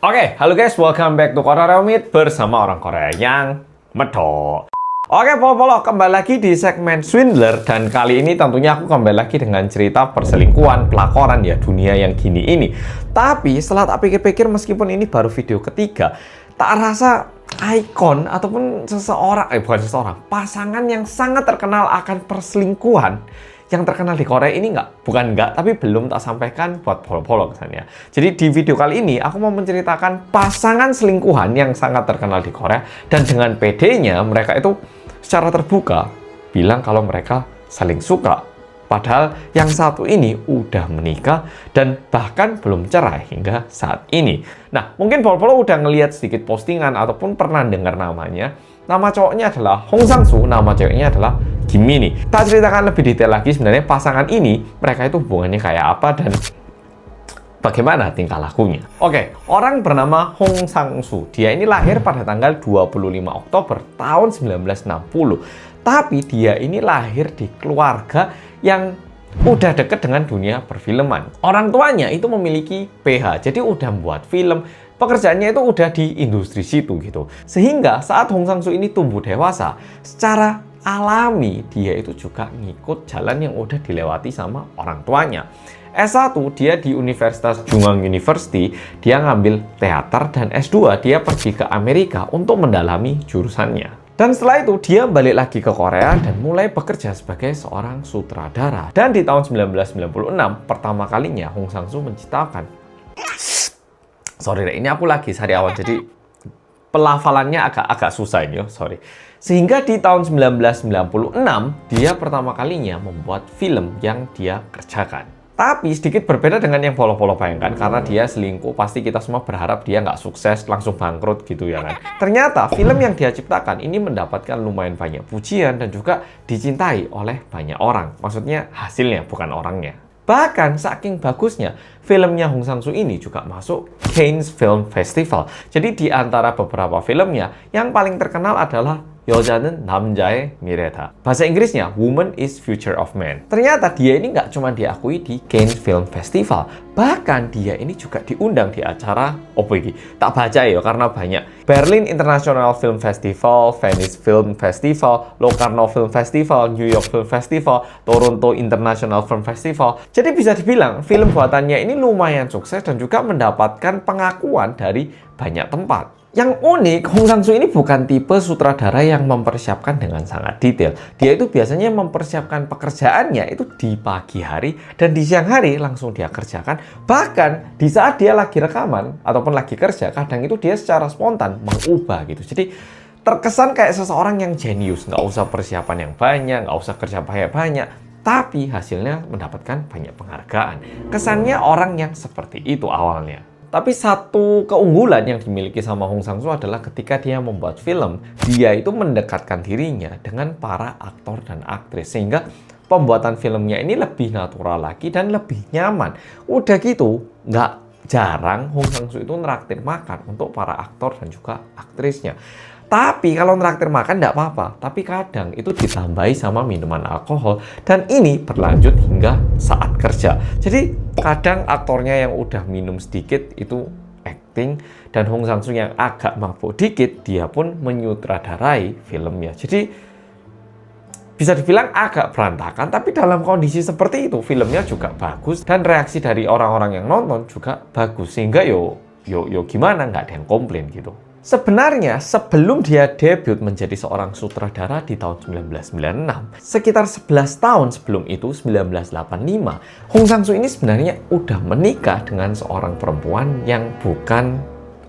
Oke, halo guys, welcome back to Korea Remit bersama orang Korea yang medok. Oke, polo, kembali lagi di segmen Swindler. Dan kali ini tentunya aku kembali lagi dengan cerita perselingkuhan, pelakoran ya, dunia yang gini ini. Tapi setelah tak pikir-pikir, meskipun ini baru video ketiga, tak rasa ikon ataupun pasangan yang sangat terkenal akan perselingkuhan yang terkenal di Korea ini tapi belum tak sampaikan buat polo kesannya. Jadi di video kali ini aku mau menceritakan pasangan selingkuhan yang sangat terkenal di Korea, dan dengan PD-nya mereka itu secara terbuka bilang kalau mereka saling suka. Padahal yang satu ini udah menikah dan bahkan belum cerai hingga saat ini. Nah, mungkin polo udah ngelihat sedikit postingan ataupun pernah dengar namanya. Nama cowoknya adalah Hong Sang-soo, nama ceweknya adalah Kim Min-hee. Tak ceritakan lebih detail lagi sebenarnya pasangan ini, mereka itu hubungannya kayak apa dan bagaimana tingkah lakunya. Oke, orang bernama Hong Sang-soo. Dia ini lahir pada tanggal 25 Oktober tahun 1960. Tapi dia ini lahir di keluarga yang udah deket dengan dunia perfilman. Orang tuanya itu memiliki PH, jadi udah buat film. Pekerjaannya itu udah di industri situ gitu. Sehingga saat Hong Sang-soo ini tumbuh dewasa, secara alami dia itu juga ngikut jalan yang udah dilewati sama orang tuanya. S1 dia di Universitas Jungang University, dia ngambil teater, dan S2 dia pergi ke Amerika untuk mendalami jurusannya. Dan setelah itu dia balik lagi ke Korea dan mulai bekerja sebagai seorang sutradara. Dan di tahun 1996 pertama kalinya Hong Sang-soo menciptakan, ini aku lagi sariawan jadi pelafalannya agak susah ini, sorry. Sehingga di tahun 1996 dia pertama kalinya membuat film yang dia kerjakan. Tapi sedikit berbeda dengan yang polo-polo bayangkan, karena dia selingkuh, pasti kita semua berharap dia nggak sukses, langsung bangkrut gitu ya kan. Ternyata film yang dia ciptakan ini mendapatkan lumayan banyak pujian dan juga dicintai oleh banyak orang. Maksudnya hasilnya, bukan orangnya. Bahkan saking bagusnya, filmnya Hong Sang-soo ini juga masuk Cannes Film Festival. Jadi di antara beberapa filmnya, yang paling terkenal adalah 여자는 남자의 미래다. Bahasa Inggrisnya, Woman is Future of Man. Ternyata dia ini nggak cuma diakui di Cannes Film Festival, bahkan dia ini juga diundang di acara, tak baca ya karena banyak. Berlin International Film Festival, Venice Film Festival, Locarno Film Festival, New York Film Festival, Toronto International Film Festival. Jadi bisa dibilang film buatannya ini lumayan sukses dan juga mendapatkan pengakuan dari banyak tempat. Yang unik, Hong Sang-soo ini bukan tipe sutradara yang mempersiapkan dengan sangat detail. Dia itu biasanya mempersiapkan pekerjaannya itu di pagi hari dan di siang hari langsung dia kerjakan. Bahkan di saat dia lagi rekaman ataupun lagi kerja, kadang itu dia secara spontan mengubah gitu. Jadi terkesan kayak seseorang yang jenius, nggak usah persiapan yang banyak, nggak usah kerja banyak-banyak, tapi hasilnya mendapatkan banyak penghargaan. Kesannya orang yang seperti itu awalnya. Tapi satu keunggulan yang dimiliki sama Hong Sang-soo adalah ketika dia membuat film, dia itu mendekatkan dirinya dengan para aktor dan aktris. Sehingga pembuatan filmnya ini lebih natural lagi dan lebih nyaman. Udah gitu, nggak jarang Hong Sang-soo itu neraktir makan untuk para aktor dan juga aktrisnya. Tapi kalau neraktir makan nggak apa-apa, tapi kadang itu ditambahi sama minuman alkohol, dan ini berlanjut hingga saat kerja. Jadi kadang aktornya yang udah minum sedikit itu acting, dan Hong Sang-soo yang agak mabuk dikit, dia pun menyutradarai filmnya. Jadi bisa dibilang agak berantakan, tapi dalam kondisi seperti itu filmnya juga bagus, dan reaksi dari orang-orang yang nonton juga bagus. Sehingga yo gimana, nggak ada yang komplain gitu. Sebenarnya sebelum dia debut menjadi seorang sutradara di tahun 1996, sekitar 11 tahun sebelum itu, 1985, Hong Sang-soo ini sebenarnya udah menikah dengan seorang perempuan yang bukan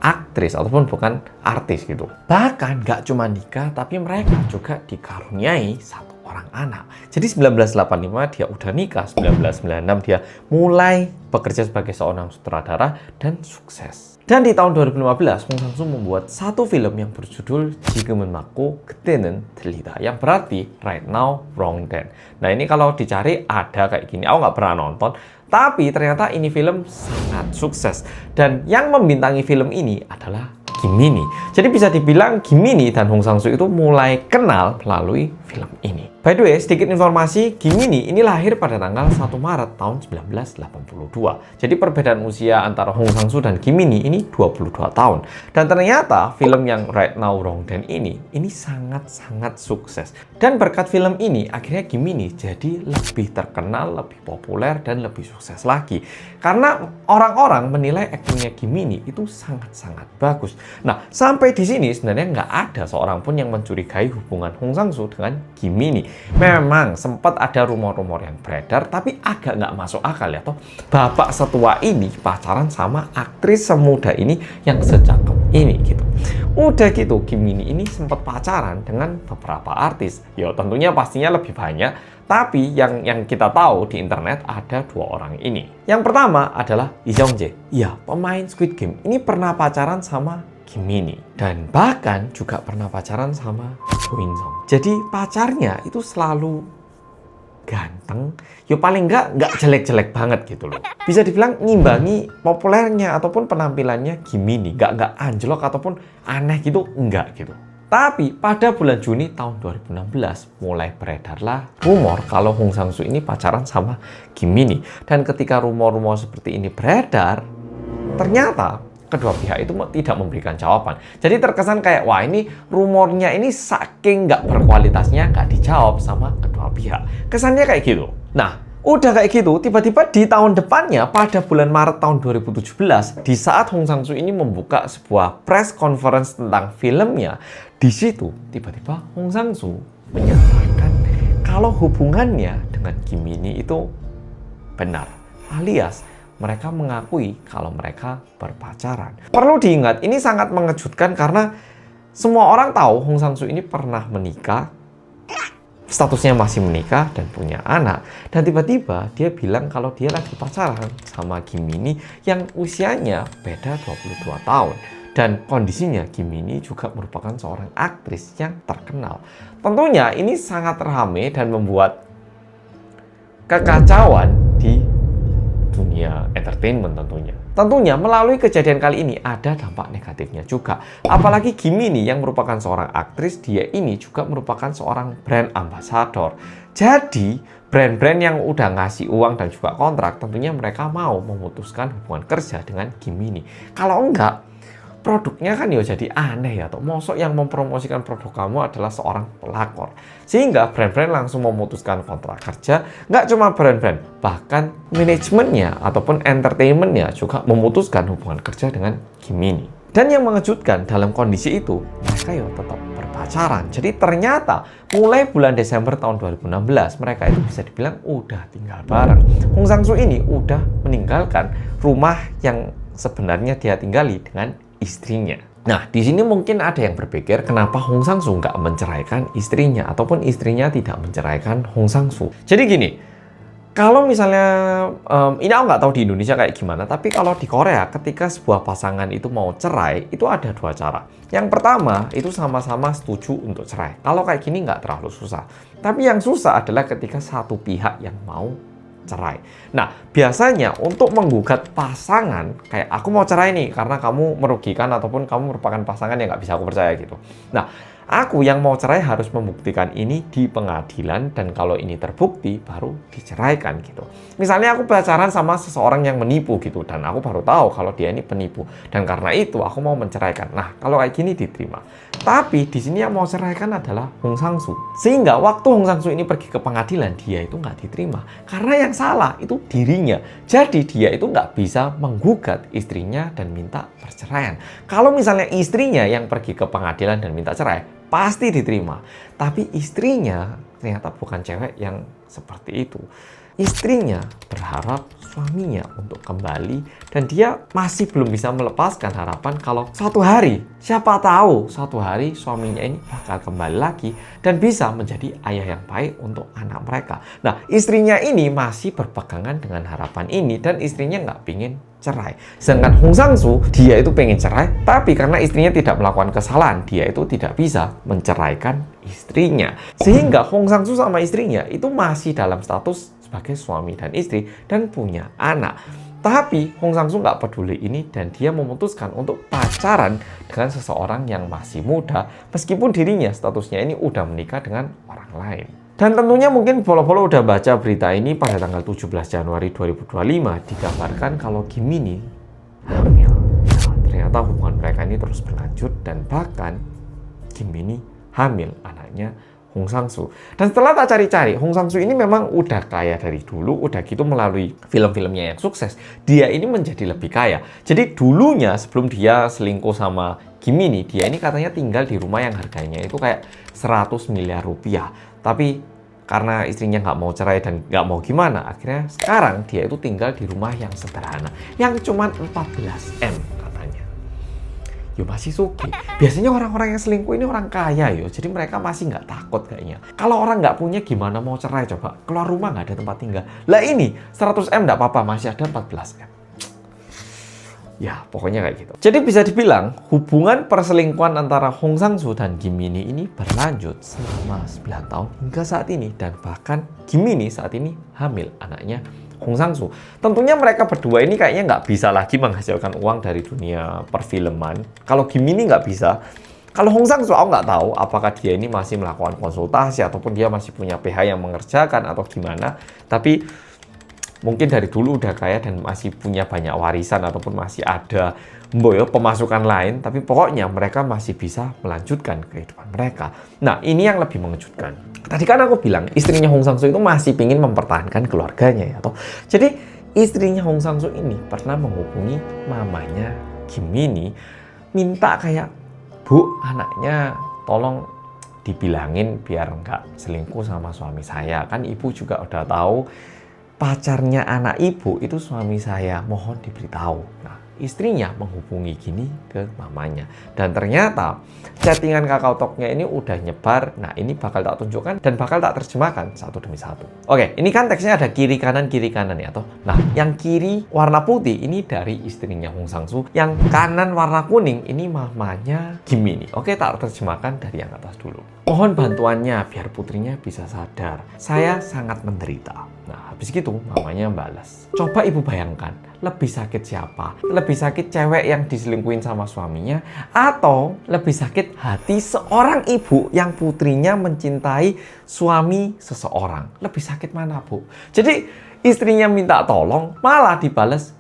aktris ataupun bukan artis gitu. Bahkan nggak cuma nikah, tapi mereka juga dikaruniai satu orang anak. Jadi 1985 dia udah nikah, 1996 dia mulai bekerja sebagai seorang sutradara dan sukses. Dan di tahun 2015, Hong Sang-soo membuat satu film yang berjudul 지금은 맞고 그때는 들리다, yang berarti right now, wrong then. Nah ini kalau dicari ada kayak gini, aku nggak pernah nonton, tapi ternyata ini film sangat sukses. Dan yang membintangi film ini adalah Kim Min-hee. Jadi bisa dibilang Kim Min-hee dan Hong Sang-soo itu mulai kenal melalui film ini. By the way, sedikit informasi, Gemini ini lahir pada tanggal 1 Maret tahun 1982. Jadi perbedaan usia antara Hong Sang-soo dan Gemini ini 22 tahun. Dan ternyata film yang Right Now Wrong Then ini sangat-sangat sukses. Dan berkat film ini, akhirnya Gemini jadi lebih terkenal, lebih populer, dan lebih sukses lagi. Karena orang-orang menilai aktingnya Gemini itu sangat-sangat bagus. Nah, sampai di sini sebenarnya nggak ada seorang pun yang mencurigai hubungan Hong Sang-soo dengan Gemini. Memang sempat ada rumor-rumor yang beredar, tapi agak nggak masuk akal ya toh. Bapak setua ini pacaran sama aktris semuda ini yang secakep ini gitu. Udah gitu, Gemini ini sempat pacaran dengan beberapa artis. Ya tentunya pastinya lebih banyak, tapi yang kita tahu di internet ada 2 orang ini. Yang pertama adalah Lee Seung-jae. Iya, pemain Squid Game. Ini pernah pacaran sama Gemini. Dan bahkan juga pernah pacaran sama Jo In-sung. Jadi pacarnya itu selalu ganteng, ya paling nggak jelek-jelek banget gitu loh. Bisa dibilang ngimbangi populernya ataupun penampilannya Gemini. Nggak anjlok ataupun aneh gitu, enggak gitu. Tapi pada bulan Juni tahun 2016 mulai beredarlah rumor kalau Hong Sang-soo ini pacaran sama Gemini. Dan ketika rumor-rumor seperti ini beredar, ternyata kedua pihak itu tidak memberikan jawaban. Jadi terkesan kayak, wah ini rumornya ini saking nggak berkualitasnya nggak dijawab sama kedua pihak. Kesannya kayak gitu. Nah, udah kayak gitu, tiba-tiba di tahun depannya, pada bulan Maret tahun 2017, di saat Hong Sang-soo ini membuka sebuah press conference tentang filmnya, di situ tiba-tiba Hong Sang-soo menyatakan kalau hubungannya dengan Gemini itu benar, alias mereka mengakui kalau mereka berpacaran. Perlu diingat, ini sangat mengejutkan karena semua orang tahu Hong Sang-soo ini pernah menikah, statusnya masih menikah dan punya anak. Dan tiba-tiba dia bilang kalau dia lagi pacaran sama Gemini yang usianya beda 22 tahun. Dan kondisinya Gemini juga merupakan seorang aktris yang terkenal. Tentunya ini sangat ramai dan membuat kekacauan di dunia entertainment tentunya. Tentunya melalui kejadian kali ini ada dampak negatifnya juga. Apalagi Gemini yang merupakan seorang aktris, dia ini juga merupakan seorang brand ambassador. Jadi brand-brand yang udah ngasih uang dan juga kontrak, tentunya mereka mau memutuskan hubungan kerja dengan Gemini. Kalau enggak, produknya kan ya jadi aneh ya toh. Mosok yang mempromosikan produk kamu adalah seorang pelakor. Sehingga brand-brand langsung memutuskan kontrak kerja. Nggak cuma brand-brand, bahkan manajemennya ataupun entertainmentnya juga memutuskan hubungan kerja dengan Gemini. Dan yang mengejutkan dalam kondisi itu, mereka ya tetap berpacaran. Jadi ternyata mulai bulan Desember tahun 2016, mereka itu bisa dibilang udah tinggal bareng. Hong Sang-soo ini udah meninggalkan rumah yang sebenarnya dia tinggali dengan istrinya. Nah, di sini mungkin ada yang berpikir kenapa Hong Sang-soo nggak menceraikan istrinya ataupun istrinya tidak menceraikan Hong Sang-soo. Jadi gini, kalau misalnya ini aku nggak tahu di Indonesia kayak gimana, tapi kalau di Korea ketika sebuah pasangan itu mau cerai, itu ada 2 cara. Yang pertama itu sama-sama setuju untuk cerai. Kalau kayak gini nggak terlalu susah. Tapi yang susah adalah ketika satu pihak yang mau cerai. Nah, biasanya untuk menggugat pasangan, kayak aku mau cerai nih karena kamu merugikan ataupun kamu merupakan pasangan yang nggak bisa aku percaya gitu. Nah, aku yang mau cerai harus membuktikan ini di pengadilan dan kalau ini terbukti baru diceraikan gitu. Misalnya aku pacaran sama seseorang yang menipu gitu dan aku baru tahu kalau dia ini penipu dan karena itu aku mau menceraikan. Nah, kalau kayak gini diterima. Tapi di sini yang mau ceraikan adalah Hong Sang-soo. Sehingga waktu Hong Sang-soo ini pergi ke pengadilan, dia itu nggak diterima. Karena yang salah itu dirinya. Jadi dia itu nggak bisa menggugat istrinya dan minta perceraian. Kalau misalnya istrinya yang pergi ke pengadilan dan minta cerai, pasti diterima. Tapi istrinya ternyata bukan cewek yang seperti itu. Istrinya berharap suaminya untuk kembali dan dia masih belum bisa melepaskan harapan kalau suatu hari, siapa tahu suatu hari suaminya ini bakal kembali lagi dan bisa menjadi ayah yang baik untuk anak mereka. Nah, istrinya ini masih berpegangan dengan harapan ini dan istrinya nggak pingin cerai. Sedangkan Hong Sang-soo, dia itu pengen cerai, tapi karena istrinya tidak melakukan kesalahan, dia itu tidak bisa menceraikan istrinya. Sehingga Hong Sang-soo sama istrinya itu masih dalam status sebagai suami dan istri dan punya anak. Tapi Hong Sang-soo nggak peduli ini dan dia memutuskan untuk pacaran dengan seseorang yang masih muda meskipun dirinya statusnya ini udah menikah dengan orang lain. Dan tentunya mungkin Polo-Polo udah baca berita ini pada tanggal 17 Januari 2025 dikabarkan kalau Gemini hamil. Nah, ternyata hubungan mereka ini terus berlanjut dan bahkan Gemini hamil anaknya Hong Sang-soo. Dan setelah tak cari-cari, Hong Sang-soo ini memang udah kaya dari dulu, udah gitu melalui film-filmnya yang sukses, dia ini menjadi lebih kaya. Jadi dulunya sebelum dia selingkuh sama Gemini, dia ini katanya tinggal di rumah yang harganya itu kayak 100 miliar rupiah. Tapi karena istrinya nggak mau cerai dan nggak mau gimana, akhirnya sekarang dia itu tinggal di rumah yang sederhana, yang cuma 14 M katanya. Yo masih suki. Biasanya orang-orang yang selingkuh ini orang kaya yo, jadi mereka masih nggak takut kayaknya. Kalau orang nggak punya gimana mau cerai coba? Keluar rumah nggak ada tempat tinggal. Lah ini 100 M nggak apa-apa, masih ada 14 M. Ya, pokoknya kayak gitu. Jadi bisa dibilang, hubungan perselingkuhan antara Hong Sang-soo dan Gemini ini berlanjut selama 9 tahun hingga saat ini. Dan bahkan Gemini saat ini hamil anaknya Hong Sang-soo. Tentunya mereka berdua ini kayaknya nggak bisa lagi menghasilkan uang dari dunia perfilman. Kalau Gemini nggak bisa. Kalau Hong Sang-soo, aku nggak tahu apakah dia ini masih melakukan konsultasi ataupun dia masih punya PH yang mengerjakan atau gimana. Tapi mungkin dari dulu udah kaya dan masih punya banyak warisan ataupun masih ada pemasukan lain, tapi pokoknya mereka masih bisa melanjutkan kehidupan mereka. Nah, ini yang lebih mengejutkan. Tadi kan aku bilang istrinya Hong Sang-soo itu masih ingin mempertahankan keluarganya ya toh. Jadi istrinya Hong Sang-soo ini pernah menghubungi mamanya Gemini minta kayak, "Bu, anaknya tolong dibilangin biar nggak selingkuh sama suami saya. Kan ibu juga udah tahu pacarnya anak ibu itu suami saya, mohon diberitahu." Nah, istrinya menghubungi gini ke mamanya. Dan ternyata chattingan Kakao Talk-nya ini udah nyebar. Nah, ini bakal tak tunjukkan dan bakal tak terjemahkan satu demi satu. Oke, ini kan teksnya ada kiri kanan ya toh. Nah, yang kiri warna putih ini dari istrinya Hong Sang-soo. Yang kanan warna kuning ini mamanya Gemini. Oke, tak terjemahkan dari yang atas dulu. "Mohon bantuannya biar putrinya bisa sadar. Saya sangat menderita." Nah, habis gitu mamanya balas, "Coba ibu bayangkan, lebih sakit siapa? Lebih sakit cewek yang diselingkuhin sama suaminya atau lebih sakit hati seorang ibu yang putrinya mencintai suami seseorang? Lebih sakit mana, Bu?" Jadi istrinya minta tolong, malah dibales,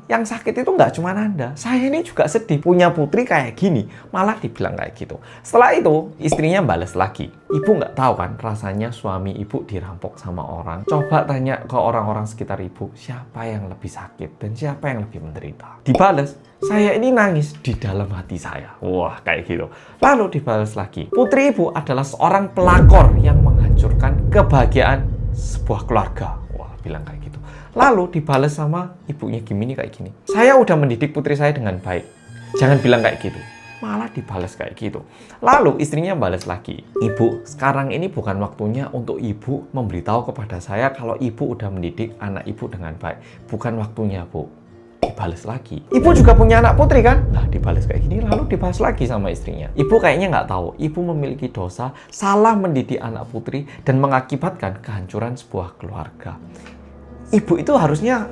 yang sakit itu nggak cuma Anda. Saya ini juga sedih punya putri kayak gini. Malah dibilang kayak gitu. Setelah itu, istrinya bales lagi. "Ibu nggak tahu kan rasanya suami ibu dirampok sama orang? Coba tanya ke orang-orang sekitar ibu, siapa yang lebih sakit dan siapa yang lebih menderita?" Dibales, "Saya ini nangis di dalam hati saya." Wah, kayak gitu. Lalu dibales lagi, "Putri ibu adalah seorang pelakor yang menghancurkan kebahagiaan sebuah keluarga." Wah, bilang kayak gitu. Lalu dibales sama ibunya Gemini kayak gini, "Saya udah mendidik putri saya dengan baik. Jangan bilang kayak gitu." Malah dibales kayak gitu. Lalu istrinya balas lagi, "Ibu, sekarang ini bukan waktunya untuk ibu memberitahu kepada saya kalau ibu udah mendidik anak ibu dengan baik. Bukan waktunya, Bu." Dibales lagi, "Ibu juga punya anak putri kan?" Nah, dibales kayak gini, lalu dibahas lagi sama istrinya, "Ibu kayaknya nggak tahu, ibu memiliki dosa salah mendidik anak putri dan mengakibatkan kehancuran sebuah keluarga. Ibu itu harusnya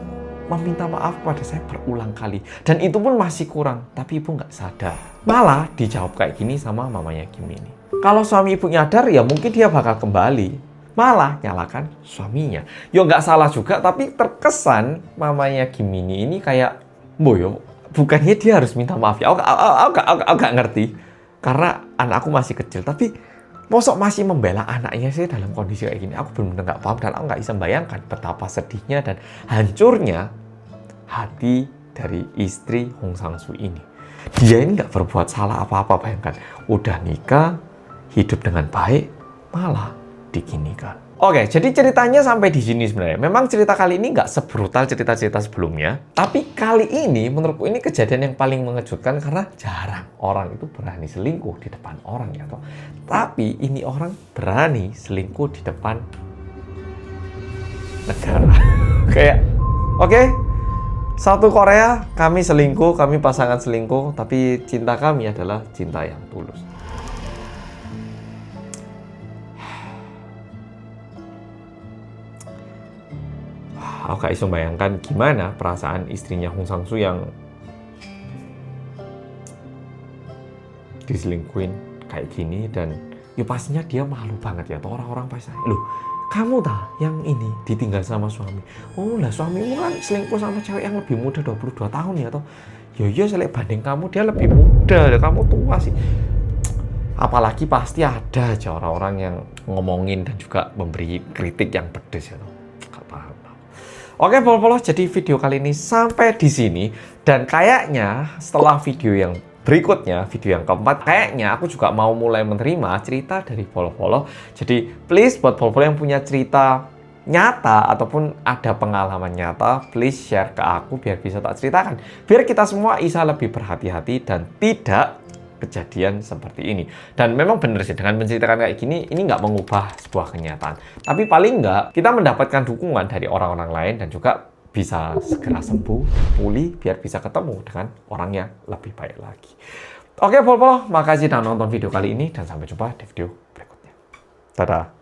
meminta maaf pada saya berulang kali. Dan itu pun masih kurang, tapi ibu nggak sadar." Malah dijawab kayak gini sama mamanya Gemini, "Kalau suami ibu nyadar ya mungkin dia bakal kembali." Malah nyalakan suaminya. Yo nggak salah juga, tapi terkesan mamanya Gemini ini kayak, boyo, bukannya dia harus minta maaf ya. Aku nggak ngerti. Karena anakku masih kecil, tapi mosok masih membela anaknya sih dalam kondisi kayak gini. Aku benar-benar nggak paham dan aku nggak bisa bayangkan betapa sedihnya dan hancurnya hati dari istri Hong Sang-soo ini. Dia ini nggak berbuat salah apa-apa, bayangkan. Udah nikah, hidup dengan baik, malah diginikan. Oke, jadi ceritanya sampai di sini sebenarnya. Memang cerita kali ini nggak sebrutal cerita-cerita sebelumnya. Tapi kali ini menurutku ini kejadian yang paling mengejutkan karena jarang orang itu berani selingkuh di depan orang ya toh. Tapi ini orang berani selingkuh di depan negara. Kayak, oke, satu Korea, kami selingkuh, kami pasangan selingkuh, tapi cinta kami adalah cinta yang tulus. Aku gak bisa bayangkan gimana perasaan istrinya Hong Sang-soo yang diselingkuhin kayak gini dan ya pastinya dia malu banget ya. Tuh orang-orang pasti, loh kamu tah yang ini ditinggal sama suami. Oh lah suamimu kan selingkuh sama cewek yang lebih muda 22 tahun ya toh. Ya iya selek banding kamu dia lebih muda, kamu tua sih. Apalagi pasti ada aja orang-orang yang ngomongin dan juga memberi kritik yang pedes ya toh. Gak paham. Oke, polo-polo, jadi video kali ini sampai di sini dan kayaknya setelah video yang berikutnya, video yang keempat, kayaknya aku juga mau mulai menerima cerita dari polo-polo. Jadi please buat polo-polo yang punya cerita nyata ataupun ada pengalaman nyata, please share ke aku biar bisa tak ceritakan. Biar kita semua bisa lebih berhati-hati dan tidak kejadian seperti ini. Dan memang benar sih, dengan menceritakan kayak gini, ini nggak mengubah sebuah kenyataan. Tapi paling nggak, kita mendapatkan dukungan dari orang-orang lain dan juga bisa segera sembuh, pulih, biar bisa ketemu dengan orang yang lebih baik lagi. Oke, polo-polo, makasih sudah nonton video kali ini dan sampai jumpa di video berikutnya. Dadah!